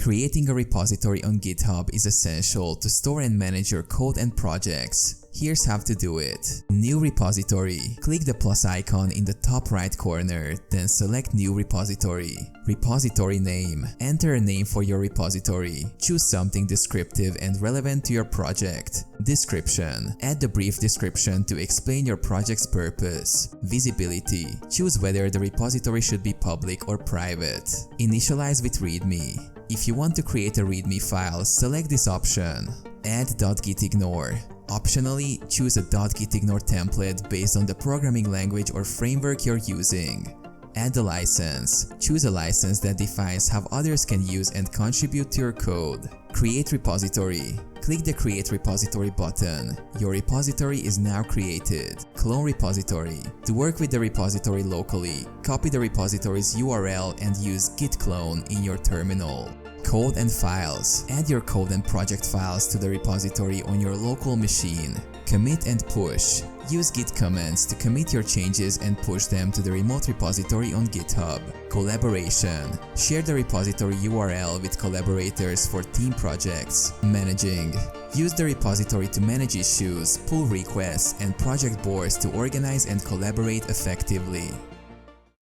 Creating a repository on GitHub is essential to store and manage your code and projects. Here's how to do it. New repository. Click the plus icon in the top right corner, then select New repository. Repository name. Enter a name for your repository. Choose something descriptive and relevant to your project. Description. Add a brief description to explain your project's purpose. Visibility. Choose whether the repository should be public or private. Initialize with README. If you want to create a README file, select this option. Add .gitignore. Optionally, choose a .gitignore template based on the programming language or framework you're using. Add a license. Choose a license that defines how others can use and contribute to your code. Create repository. Click the Create Repository button. Your repository is now created. Clone repository. To work with the repository locally, copy the repository's URL and use git clone in your terminal. Code and files. Add your code and project files to the repository on your local machine. Commit and push. Use git commands to commit your changes and push them to the remote repository on GitHub. Collaboration. Share the repository URL with collaborators for team projects. Managing. Use the repository to manage issues, pull requests, and project boards to organize and collaborate effectively.